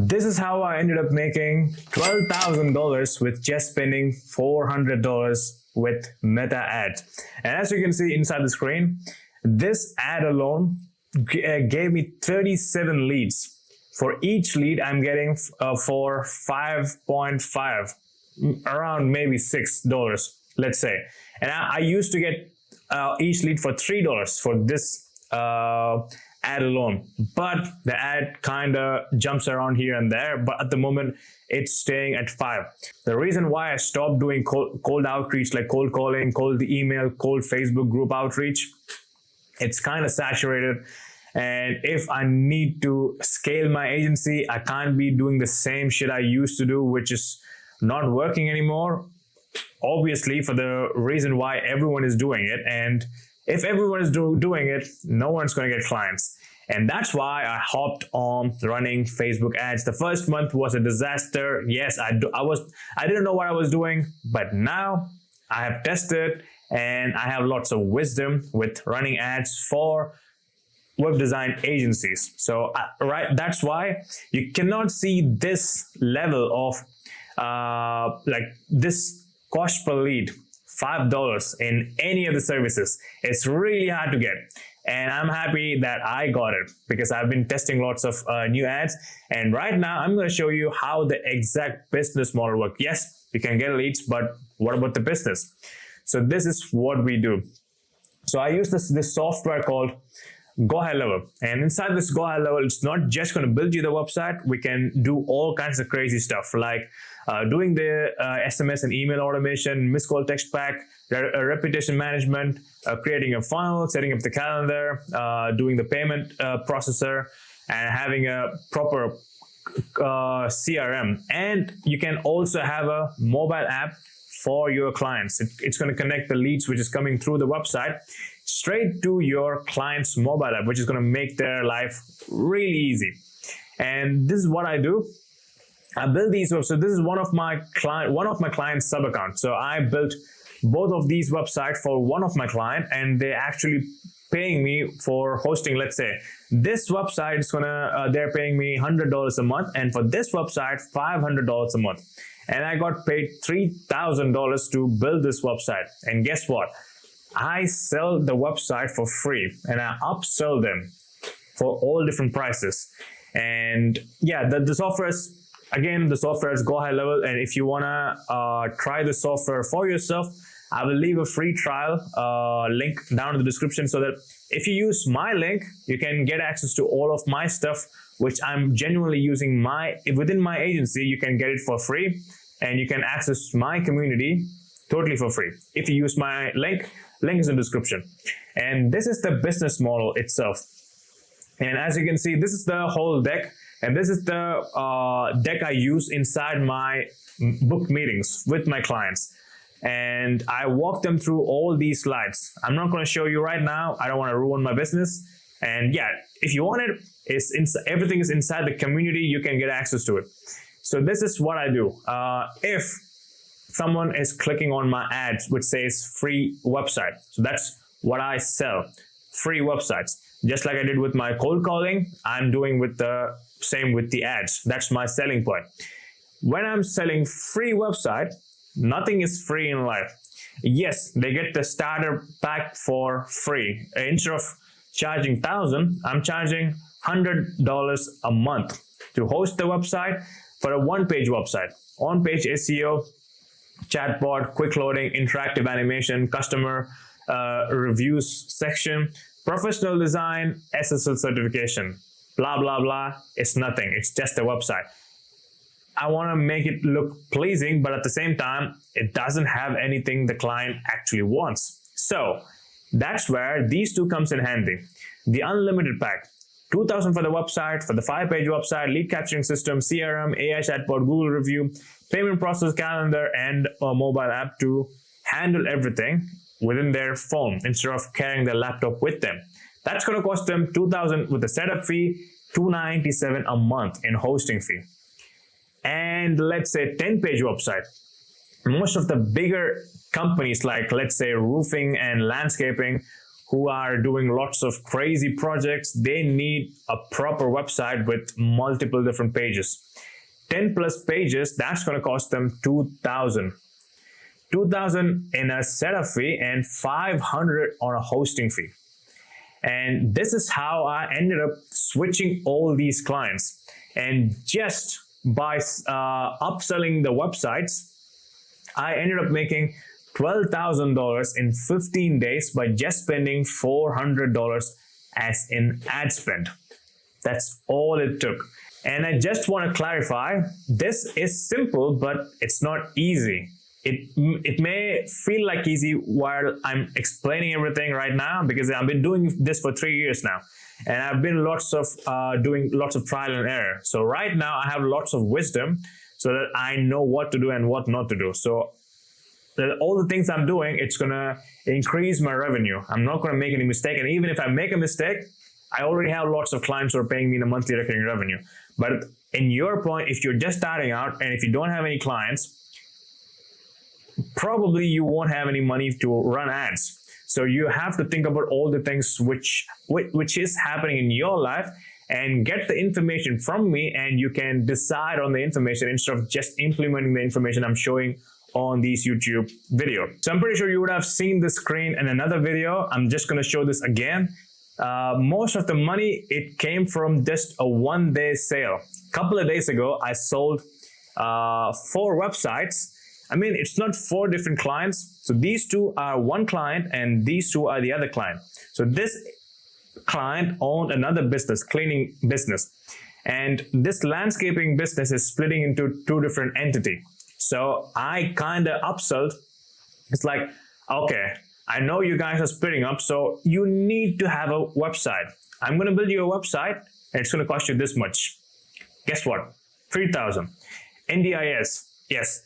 This is how I ended up making $12,000 with just spending $400 with Meta ads. And as you can see inside the screen, this ad alone gave me 37 leads. For each lead, I'm getting for 5.5, around maybe $6, let's say. And I used to get each lead for $3 for this ad alone, but the ad kind of jumps around here and there, but at the moment it's staying at 5. The reason why I stopped doing cold outreach, like cold calling, cold email, cold Facebook group outreach, it's kind of saturated. And if I need to scale my agency, I can't be doing the same shit I used to do, which is not working anymore, obviously for the reason why everyone is doing it. And if everyone is doing it, no one's going to get clients. And that's why I hopped on running Facebook ads. The first month was a disaster. Yes, I didn't know what I was doing, but now I have tested and I have lots of wisdom with running ads for web design agencies. So that's why you cannot see this level of like this cost per lead, $5 in any of the services. It's really hard to get. And I'm happy that I got it because I've been testing lots of new ads. And right now I'm going to show you how the exact business model works. Yes, you can get leads, but what about the business? So this is what we do. So I use this software called Go High Level. And inside this Go High Level, it's not just going to build you the website. We can do all kinds of crazy stuff like doing the SMS and email automation, missed call text pack, reputation management, creating a funnel, setting up the calendar, doing the payment processor, and having a proper CRM. And you can also have a mobile app for your clients. It's going to connect the leads which is coming through the website straight to your client's mobile app, which is going to make their life really easy. And this is what I do. I build these. So this is one of my client's sub accounts. So I built both of these websites for one of my clients, and they actually paying me for hosting. Let's say this website is they're paying me $100 a month, and for this website $500 a month. And I got paid $3,000 to build this website. And guess what? I sell the website for free and I upsell them for all different prices. And yeah, the software is, again, the software is Go High Level. And if you want to try the software for yourself, I will leave a free trial link down in the description, so that if you use my link, you can get access to all of my stuff, which I'm genuinely using within my agency. You can get it for free and you can access my community totally for free. If you use my link is in the description. And this is the business model itself. And as you can see, this is the whole deck. And this is the deck I use inside my book meetings with my clients. And I walk them through all these slides. I'm not going to show you right now. I don't want to ruin my business. And yeah, if you want it, everything is inside the community. You can get access to it. So this is what I do. If someone is clicking on my ads which says free website, so that's what I sell, free websites. Just like I did with my cold calling, I'm doing with the same with the ads. That's my selling point. When I'm selling free website, nothing is free in life. Yes, they get the starter pack for free. Instead of charging $1,000, I'm charging $100 a month to host the website for a one-page website. On-page SEO, chatbot, quick loading, interactive animation, customer reviews section, professional design, SSL certification, blah, blah, blah. It's nothing. It's just a website. I want to make it look pleasing, but at the same time, it doesn't have anything the client actually wants. So that's where these two comes in handy. The unlimited pack, $2,000 for the website, for the 5-page website, lead capturing system, CRM, AI chatbot, Google review, payment process, calendar, and a mobile app to handle everything within their phone instead of carrying their laptop with them. That's going to cost them $2,000 with the setup fee, $297 a month in hosting fee. And let's say 10-page website. Most of the bigger companies, like let's say roofing and landscaping, who are doing lots of crazy projects, they need a proper website with multiple different pages. 10 plus pages, that's going to cost them 2,000. 2,000 in a setup fee and 500 on a hosting fee. And this is how I ended up switching all these clients. And just by upselling the websites, I ended up making $12,000 in 15 days by just spending $400 as in ad spend. That's all it took. And I just want to clarify, this is simple, but it's not easy. It may feel like easy while I'm explaining everything right now, because I've been doing this for 3 years now. And I've been doing lots of trial and error. So right now I have lots of wisdom so that I know what to do and what not to do. So all the things I'm doing, it's going to increase my revenue. I'm not going to make any mistake. And even if I make a mistake, I already have lots of clients who are paying me the monthly recurring revenue. But in your point, if you're just starting out and if you don't have any clients, probably you won't have any money to run ads. So you have to think about all the things which is happening in your life and get the information from me, and you can decide on the information instead of just implementing the information I'm showing on these YouTube video. So I'm pretty sure you would have seen the screen in another video. I'm just going to show this again. Most of the money, it came from just a one-day sale. A couple of days ago, I sold 4 websites. I mean, it's not 4 different clients. So these 2 are one client and these 2 are the other client. So this client owned another business, cleaning business. And this landscaping business is splitting into 2 different entities. So I kind of upsold. It's like, okay, I know you guys are splitting up, so you need to have a website. I'm going to build you a website and it's going to cost you this much. Guess what? 3,000. NDIS. Yes.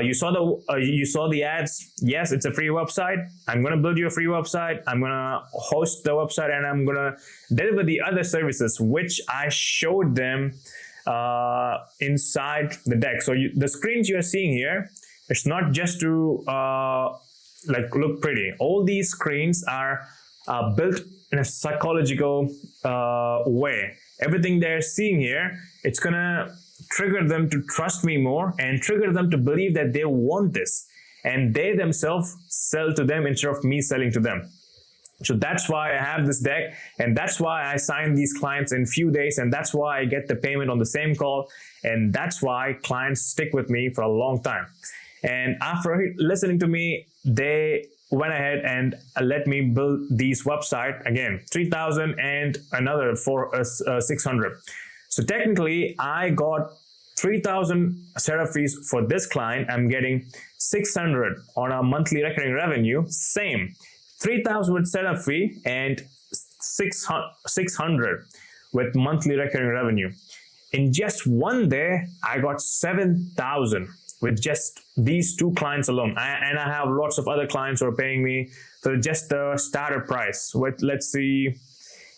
You saw the ads. Yes, it's a free website. I'm going to build you a free website. I'm going to host the website and I'm going to deliver the other services, which I showed them inside the deck. So the screens you're seeing here, it's not just to look pretty. All these screens are built in a psychological way. Everything they're seeing here, it's gonna trigger them to trust me more and trigger them to believe that they want this, and they themselves sell to them instead of me selling to them. So that's why I have this deck, and that's why I sign these clients in few days, and that's why I get the payment on the same call, and that's why clients stick with me for a long time. And after listening to me, they went ahead and let me build these website again, 3,000 and another for 600. So technically, I got 3,000 setup fees for this client. I'm getting 600 on a monthly recurring revenue. Same, 3,000 with setup fee and 600 with monthly recurring revenue. In just one day, I got 7,000 with just these 2 clients alone. And I have lots of other clients who are paying me for just the starter price. With, let's see,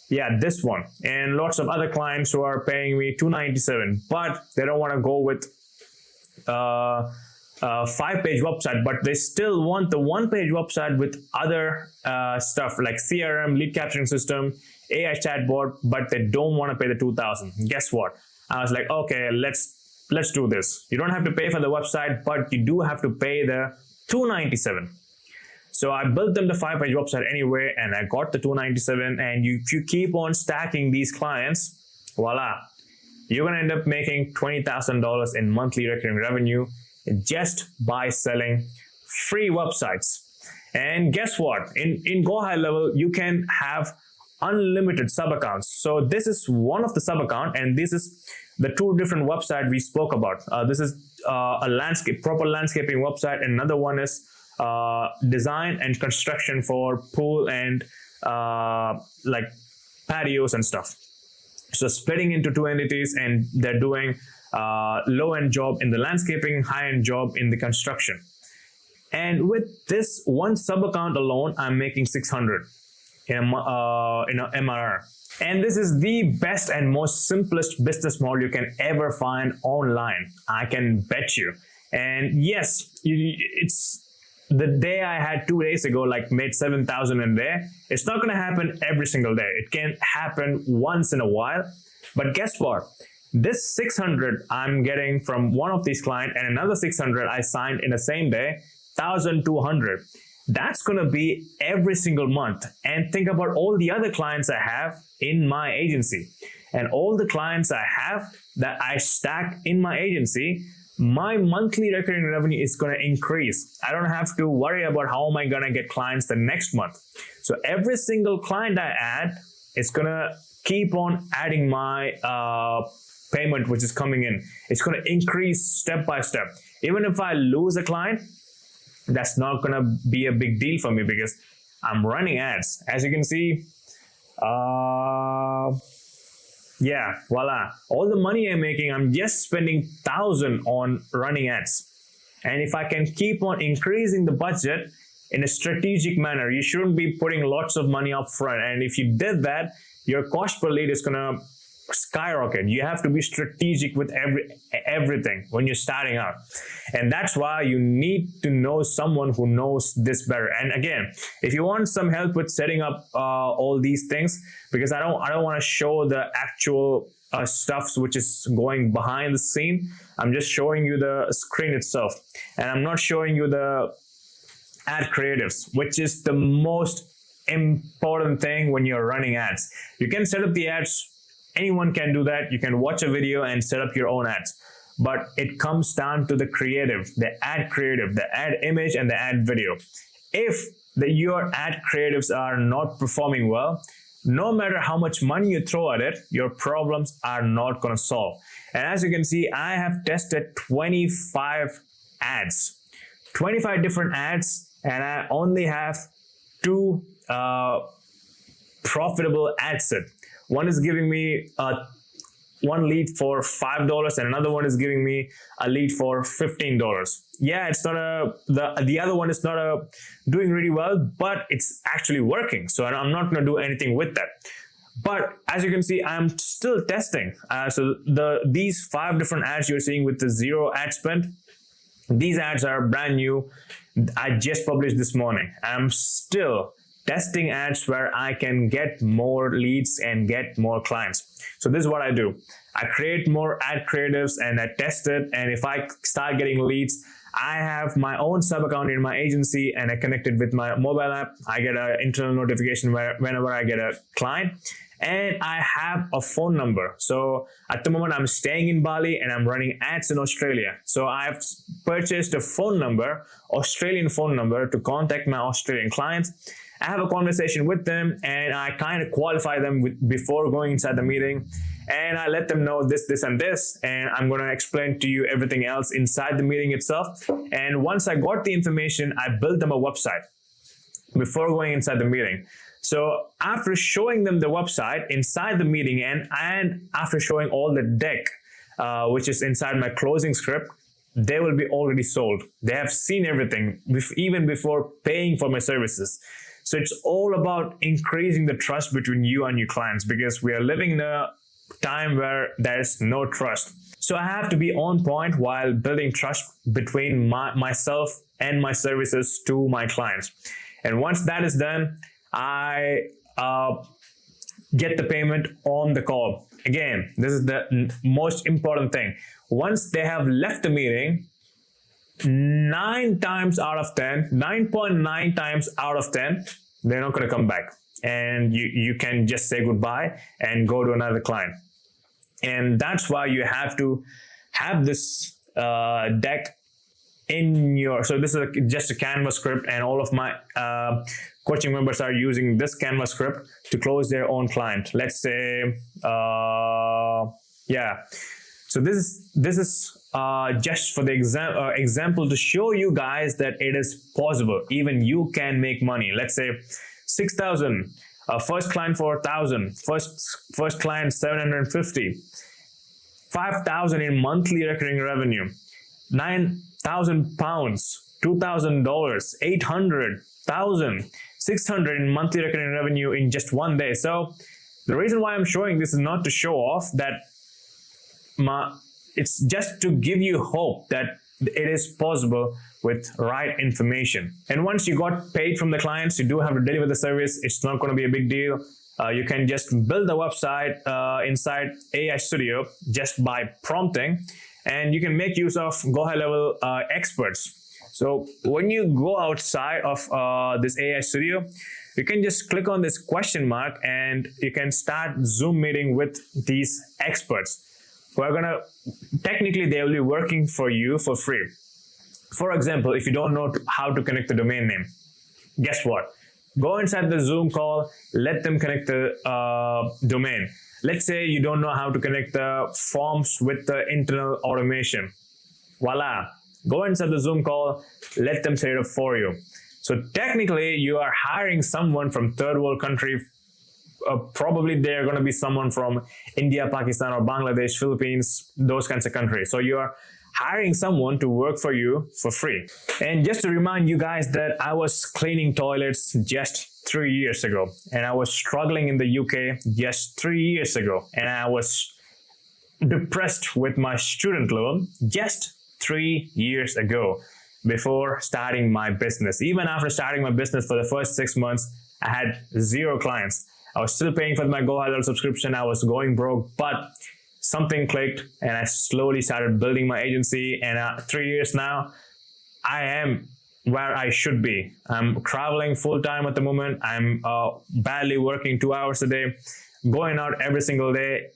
yeah, this one, and lots of other clients who are paying me $297, but they don't want to go with a 5-page website, but they still want the 1-page website with other stuff like CRM, lead capturing system, AI chatbot, but they don't want to pay the $2,000. Guess what? I was like, okay, let's do this. You don't have to pay for the website, but you do have to pay the $297. So I built them the 5-page website anyway, and I got the $297. And if you keep on stacking these clients, voila, you're gonna end up making $20,000 in monthly recurring revenue just by selling free websites. And guess what? In Go High Level, you can have unlimited sub accounts. So this is one of the sub account, and this is the 2 different websites we spoke about. This is a proper landscaping website, and another one is design and construction for pool and like patios and stuff. So splitting into 2 entities, and they're doing low-end job in the landscaping, high-end job in the construction. And with this one sub account alone, I'm making 600 in a MRR. And this is the best and most simplest business model you can ever find online. I can bet you. And yes, the day I had 2 days ago, like made 7,000 in a day, it's not going to happen every single day. It can happen once in a while. But guess what? This 600 I'm getting from one of these clients and another 600 I signed in the same day, 1,200. That's going to be every single month. And think about all the other clients I have in my agency and all the clients I have that I stack in my agency. My monthly recurring revenue is going to increase. I don't have to worry about how am I going to get clients the next month. So every single client I add, it's going to keep on adding my payment which is coming in. It's going to increase step by step. Even if I lose a client, that's not going to be a big deal for me because I'm running ads. As you can see, yeah, voila. All the money I'm making, I'm just spending 1,000 on running ads. And if I can keep on increasing the budget in a strategic manner, you shouldn't be putting lots of money up front. And if you did that, your cost per lead is going to skyrocket. You have to be strategic with everything when you're starting out. And that's why you need to know someone who knows this better. And again, if you want some help with setting up all these things, because I don't want to show the actual stuff which is going behind the scene. I'm just showing you the screen itself. And I'm not showing you the ad creatives, which is the most important thing when you're running ads. You can set up the ads. Anyone can do that. You can watch a video and set up your own ads. But it comes down to the creative, the ad image, and the ad video. If your ad creatives are not performing well, no matter how much money you throw at it, your problems are not going to solve. And as you can see, I have tested 25 ads, 25 different ads, and I only have 2 profitable ad sets. One is giving me one lead for $5 and another one is giving me a lead for $15. Yeah, it's not the other one is not doing really well, but it's actually working. So I'm not going to do anything with that. But as you can see, I'm still testing. So these 5 different ads you're seeing with the 0 ad spend, these ads are brand new. I just published this morning. I'm still testing ads where I can get more leads and get more clients. So this is what I do. I create more ad creatives and I test it. And if I start getting leads, I have my own sub account in my agency and I connect it with my mobile app. I get an internal notification whenever I get a client. And I have a phone number. So at the moment I'm staying in Bali and I'm running ads in Australia. So I've purchased a phone number, Australian phone number, to contact my Australian clients. I have a conversation with them and I kind of qualify them before going inside the meeting. And I let them know this, and this. And I'm going to explain to you everything else inside the meeting itself. And once I got the information, I built them a website before going inside the meeting. So after showing them the website inside the meeting and after showing all the deck, which is inside my closing script, they will be already sold. They have seen everything even before paying for my services. So it's all about increasing the trust between you and your clients because we are living in a time where there's no trust. So I have to be on point while building trust between myself and my services to my clients. And once that is done, I get the payment on the call. Again, this is the most important thing. Once they have left the meeting, 9.9 times out of 10, they're not going to come back. And you can just say goodbye and go to another client. And that's why you have to have this deck in your, so this is just a Canva script, and all of my coaching members are using this Canva script to close their own client. Let's say, yeah. So this is just for the example to show you guys that it is possible. Even you can make money. Let's say 6,000, first client for 1,000, first client 750, 5,000 in monthly recurring revenue, 9,000 pounds, $2,000, 800, 1,000, 600 in monthly recurring revenue in just one day. So the reason why I'm showing this is not to show off that it's just to give you hope that it is possible with right information. And once you got paid from the clients, you do have to deliver the service. It's not going to be a big deal. You can just build a website inside AI Studio just by prompting, and you can make use of go high level experts. So when you go outside of this AI Studio, you can just click on this question mark and you can start Zoom meeting with these experts who are gonna, technically they will be working for you for free. For example, if you don't know how to connect the domain name, guess what? Go inside the Zoom call, let them connect the domain. Let's say you don't know how to connect the forms with the internal automation. Voila, go inside the Zoom call, let them set it up for you. So technically you are hiring someone from third world country. Probably they're going to be someone from India, Pakistan, or Bangladesh, Philippines, those kinds of countries. So you are hiring someone to work for you for free. And just to remind you guys that I was cleaning toilets just 3 years ago, and I was struggling in the UK just 3 years ago, and I was depressed with my student loan just 3 years ago before starting my business. Even after starting my business for the first 6 months, I had 0 clients. I was still paying for my Go High Level subscription. I was going broke, but something clicked and I slowly started building my agency. And 3 years now, I am where I should be. I'm traveling full time at the moment. I'm barely working 2 hours a day, going out every single day,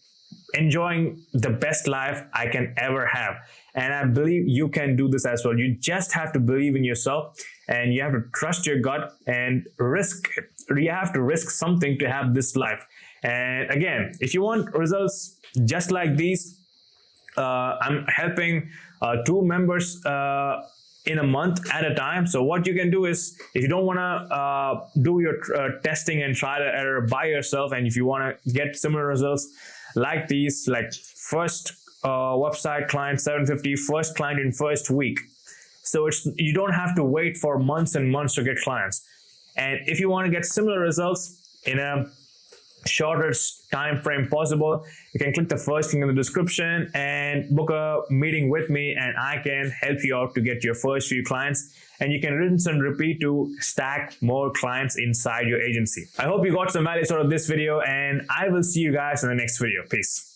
enjoying the best life I can ever have. And I believe you can do this as well. You just have to believe in yourself, and you have to trust your gut and risk it. You have to risk something to have this life. And again, if you want results just like these, I'm helping 2 members in a month at a time. So what you can do is, if you don't want to do your testing and trial and error by yourself, and if you want to get similar results like these, like first website client 750, first client in first week. So you don't have to wait for months and months to get clients. And if you want to get similar results in a shortest time frame possible, you can click the first link in the description and book a meeting with me, and I can help you out to get your first few clients, and you can rinse and repeat to stack more clients inside your agency. I hope you got some value out of this video, and I will see you guys in the next video. Peace.